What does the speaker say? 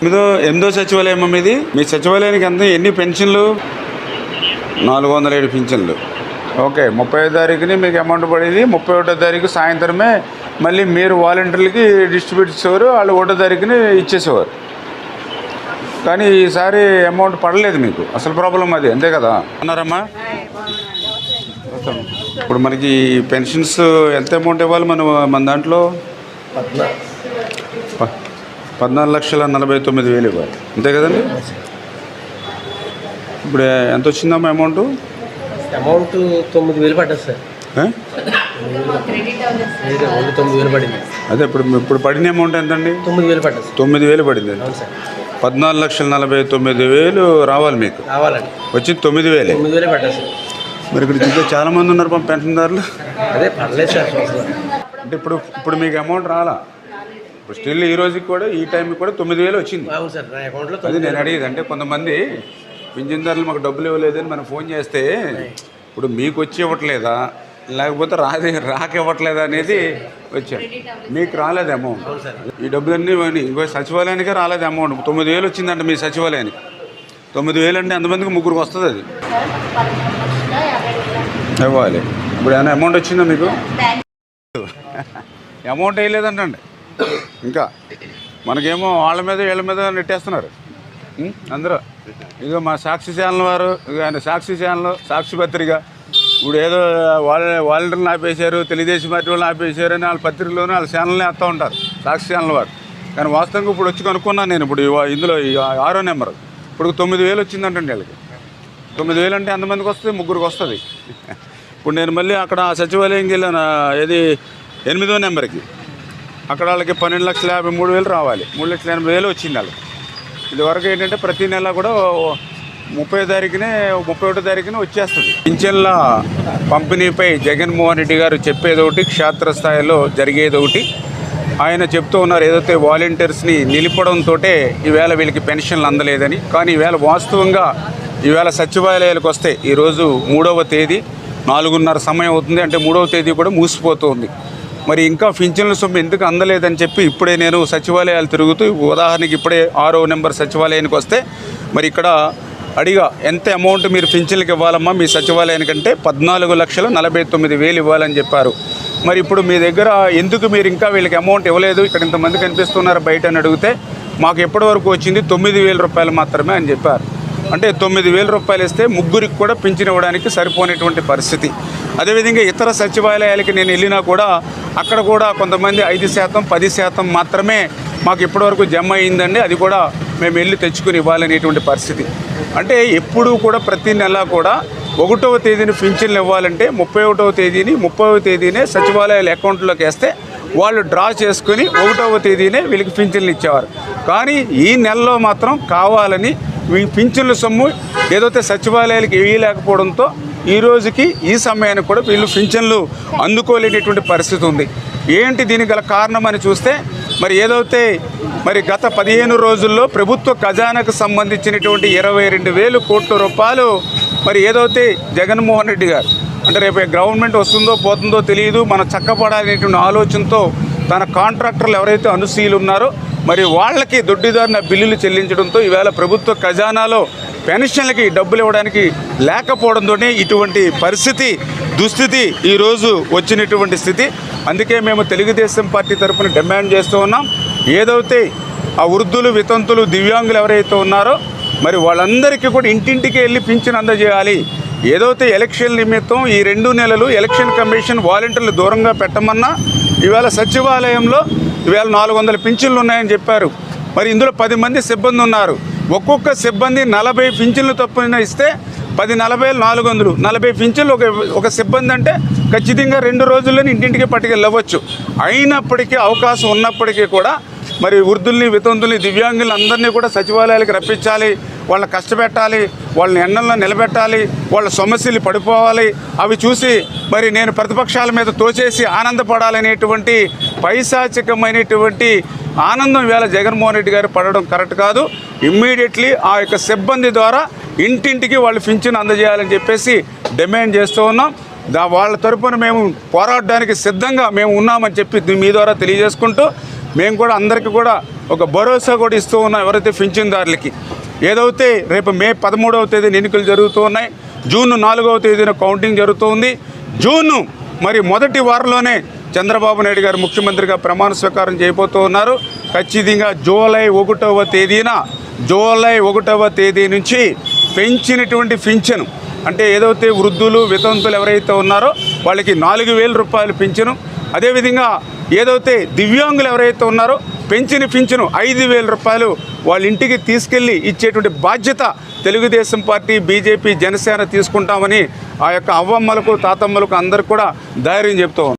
ఎనిమిదో సచివాలయం ఇది. మీ సచివాలయానికి ఎన్ని పెన్షన్లు? 407 పింఛన్లు. ఓకే, 30వ తారీఖుని మీకు అమౌంట్ పడేది. 31వ తారీఖు సాయంత్రమే మళ్ళీ మీరు వాలంటీర్లకి డిస్ట్రిబ్యూట్ చేసేవారు, వాళ్ళు 1వ తారీఖుని ఇచ్చేసేవారు. కానీ ఈసారి అమౌంట్ పడలేదు మీకు. అసలు ప్రాబ్లం అది, అంతే కదా అన్నారమ్మా? ఇప్పుడు మనకి పెన్షన్స్ ఎంత అమౌంట్ ఇవ్వాలి? మన దాంట్లో 14,49,000 ఇవ్వాలి, అంతే కదండి? ఇప్పుడు ఎంత వచ్చిందమ్మా అమౌంట్? 9,000 పడ్డది సార్. 9,000 పడింది. అదే ఇప్పుడు పడిన అమౌంట్ ఎంతండి? 9,000 పడ్డది. 9,000 పడింది. 14,49,000 రావాలి మీకు. రావాలండి. వచ్చి 9,000 పడ్డది సార్. మరి ఇక్కడ చూస్తే చాలా మంది ఉన్నారు పెన్షన్దారులు. అదే పర్లేదు సార్. అంటే ఇప్పుడు మీకు అమౌంట్ రాలా? ఇప్పుడు స్టిల్ ఈ రోజుకి కూడా ఈ టైంకి కూడా 9,000 వచ్చింది. అవును సార్, నా అకౌంట్లో. అది నేను అడిగేది. అంటే కొంతమంది పింఛన్దారులు మాకు డబ్బులు ఇవ్వలేదని మనం ఫోన్ చేస్తే ఇప్పుడు మీకు వచ్చి ఇవ్వట్లేదా లేకపోతే రాక ఇవ్వట్లేదా అనేది వచ్చారు. మీకు రాలేదు అమౌంట్. ఈ డబ్బులన్నీ ఇంకో సచివాలయానికే రాలేదు అమౌంట్. 9,000 వచ్చిందంట మీ సచివాలయానికి. 9,000 అంటే ఎంతమందికి? ముగ్గురికి వస్తుంది అది ఇవ్వాలి. ఇప్పుడు ఏమైనా అమౌంట్ వచ్చిందా మీకు? అమౌంట్ వేయలేదంటండి ఇంకా. మనకేమో వాళ్ళ మీద వీళ్ళ మీద నెట్టేస్తున్నారు అందరూ. ఇదిగో మా సాక్షి ఛానల్ వారు, ఆయన సాక్షి ఛానల్, సాక్షి పత్రిక ఇప్పుడు ఏదో వాలంటీర్లను ఆపేశారు, తెలుగుదేశం పార్టీ వాళ్ళని ఆపేశారు అని వాళ్ళ పత్రికలోనే వాళ్ళ ఛానల్ని వేస్తూ ఉంటారు, సాక్షి ఛానల్ వారు. కానీ వాస్తవంగా ఇప్పుడు వచ్చి కనుక్కున్నాను నేను. ఇప్పుడు ఇందులో 6వ నెంబర్ ఇప్పుడు 9,000 వచ్చిందంటండి వీళ్ళకి. 9,000 అంటే ఎంతమందికి వస్తుంది? ముగ్గురికి వస్తుంది. ఇప్పుడు నేను మళ్ళీ అక్కడ సచివాలయంకి వెళ్ళాను, ఏది 8వ నెంబర్కి. అక్కడ వాళ్ళకి 12,53,000 రావాలి. 3,80,000 వచ్చింది వాళ్ళకి. ఇదివరకు ఏంటంటే ప్రతి నెల కూడా 30వ తారీఖునే 31వ తారీఖునే వచ్చేస్తుంది. పింఛన్ల పంపిణీపై జగన్మోహన్ రెడ్డి గారు చెప్పేది ఒకటి, క్షేత్రస్థాయిలో జరిగేది ఒకటి. ఆయన చెప్తూ ఉన్నారు ఏదైతే వాలంటీర్స్ని నిలిపడంతో ఈవేళ వీళ్ళకి పెన్షన్లు అందలేదని. కానీ ఈవేళ వాస్తవంగా ఈవేళ సచివాలయాలకు వస్తే ఈరోజు 3వ తేదీ 4:30 సమయం అవుతుంది. అంటే 3వ తేదీ కూడా మూసిపోతుంది. మరి ఇంకా పింఛన్ల సొమ్ము ఎందుకు అందలేదని చెప్పి ఇప్పుడే నేను సచివాలయాలు తిరుగుతూ, ఉదాహరణకి ఇప్పుడే 6వ నెంబర్ సచివాలయానికి వస్తే మరి ఇక్కడ అడిగా ఎంత అమౌంట్ మీరు పింఛన్లకు ఇవ్వాలమ్మా మీ సచివాలయానికంటే 14,49,000 ఇవ్వాలని చెప్పారు. మరి ఇప్పుడు మీ దగ్గర ఎందుకు మీరు ఇంకా వీళ్ళకి అమౌంట్ ఇవ్వలేదు, ఇక్కడ ఇంతమంది కనిపిస్తున్నారు బయట అని అడిగితే మాకు ఎప్పటి వరకు వచ్చింది 9,000 రూపాయలు మాత్రమే అని చెప్పారు. అంటే 9,000 రూపాయలు ఇస్తే ముగ్గురికి కూడా పింఛన్ ఇవ్వడానికి సరిపోనేటువంటి పరిస్థితి. అదేవిధంగా ఇతర సచివాలయాలకి నేను వెళ్ళినా కూడా అక్కడ కూడా కొంతమంది 5%, 10% మాత్రమే మాకు ఇప్పటివరకు జమ అయిందండి, అది కూడా మేము వెళ్ళి తెచ్చుకుని ఇవ్వాలనేటువంటి పరిస్థితి. అంటే ఎప్పుడూ కూడా ప్రతి నెల కూడా 1వ తేదీని పింఛన్లు ఇవ్వాలంటే 31వ తేదీని 30వ తేదీనే సచివాలయాల అకౌంట్లోకి వేస్తే వాళ్ళు డ్రా చేసుకుని 1వ తేదీనే వీళ్ళకి పింఛన్లు ఇచ్చేవారు. కానీ ఈ నెలలో మాత్రం కావాలని ఈ పింఛన్ల సొమ్ము ఏదైతే సచివాలయాలకు వేయలేకపోవడంతో ఈ రోజుకి ఈ సమయానికి కూడా వీళ్ళు పింఛన్లు అందుకోలేనటువంటి పరిస్థితి ఉంది. ఏంటి దీనికి గల కారణం అని చూస్తే మరి ఏదైతే మరి గత 15 రోజుల్లో ప్రభుత్వ ఖజానాకు సంబంధించినటువంటి 22,000 కోట్ల రూపాయలు మరి ఏదైతే జగన్మోహన్ రెడ్డి గారు అంటే రేపు గవర్నమెంట్ వస్తుందో పోతుందో తెలియదు, మనం చక్కపడాలనేటువంటి ఆలోచనతో తన కాంట్రాక్టర్లు ఎవరైతే అనుసీలు ఉన్నారో మరి వాళ్ళకి దొడ్డిదారిన బిల్లులు చెల్లించడంతో ఈవేళ ప్రభుత్వ ఖజానాలో పెన్షన్లకి డబ్బులు ఇవ్వడానికి లేకపోవడంతోనే ఇటువంటి పరిస్థితి, దుస్థితి ఈరోజు వచ్చినటువంటి స్థితి. అందుకే మేము తెలుగుదేశం పార్టీ తరఫున డిమాండ్ చేస్తూ ఉన్నాం, ఏదైతే ఆ వృద్ధులు, వితంతులు, దివ్యాంగులు ఎవరైతే ఉన్నారో మరి వాళ్ళందరికీ కూడా ఇంటింటికి వెళ్ళి పింఛన్ అందజేయాలి. ఏదైతే ఎలక్షన్ నిమిత్తం ఈ 2 నెలలు ఎలక్షన్ కమిషన్ వాలంటీర్లు దూరంగా పెట్టమన్నా ఈవేళ సచివాలయంలో ఈవేళ 400 పింఛన్లు ఉన్నాయని చెప్పారు. మరి ఇందులో 10 మంది సిబ్బంది ఉన్నారు. ఒక్కొక్క సిబ్బంది 40 పింఛన్లు తప్పున ఇస్తే 10, 40, 400, 40 పింఛన్లు ఒక సిబ్బంది అంటే ఖచ్చితంగా 2 రోజుల్లోనే ఇంటింటికి పట్టుకెళ్ళవచ్చు. అయినప్పటికీ అవకాశం ఉన్నప్పటికీ కూడా మరి వృద్ధుల్ని, వితంతుల్ని, దివ్యాంగుల్ని అందరినీ కూడా సచివాలయాలకు రప్పించాలి, వాళ్ళని కష్టపెట్టాలి, వాళ్ళని ఎండల్లో నిలబెట్టాలి, వాళ్ళ సమస్యలు పడిపోవాలి, అవి చూసి మరి నేను ప్రతిపక్షాల మీద తోచేసి ఆనందపడాలనేటువంటి పైశాచికమైనటువంటి ఆనందం వేళ జగన్మోహన్ రెడ్డి గారు పడడం కరెక్ట్ కాదు. ఇమ్మీడియట్లీ ఆ యొక్క సిబ్బంది ద్వారా ఇంటింటికి వాళ్ళు పింఛన్ అందజేయాలని చెప్పేసి డిమాండ్ చేస్తూ ఉన్నాం. వాళ్ళ తరపున మేము పోరాడడానికి సిద్ధంగా మేము ఉన్నామని చెప్పి మీ ద్వారా తెలియజేసుకుంటూ మేము కూడా అందరికీ కూడా ఒక భరోసా కూడా ఇస్తూ ఉన్నాం ఎవరైతే పింఛన్దారులకి. ఏదైతే రేపు మే 13వ తేదీన ఎన్నికలు జరుగుతూ ఉన్నాయి, జూన్ 4వ తేదీన కౌంటింగ్ జరుగుతుంది. జూన్ మరి మొదటి వారంలోనే చంద్రబాబు నాయుడు గారు ముఖ్యమంత్రిగా ప్రమాణ స్వీకారం చేయబోతూ ఉన్నారు. ఖచ్చితంగా జూలై 1వ తేదీ నుంచి పెంచినటువంటి పింఛను అంటే ఏదైతే వృద్ధులు వితంతులు ఎవరైతే ఉన్నారో వాళ్ళకి 4,000 రూపాయలు పింఛను, అదేవిధంగా ఏదైతే దివ్యాంగులు ఎవరైతే ఉన్నారో పెంచిన పింఛను 5,000 రూపాయలు వాళ్ళ ఇంటికి తీసుకెళ్ళి ఇచ్చేటువంటి బాధ్యత తెలుగుదేశం పార్టీ, బీజేపీ, జనసేన తీసుకుంటామని ఆ యొక్క అవ్వమ్మలకు తాతమ్మలకు అందరికి కూడా ధైర్యం చెప్తూ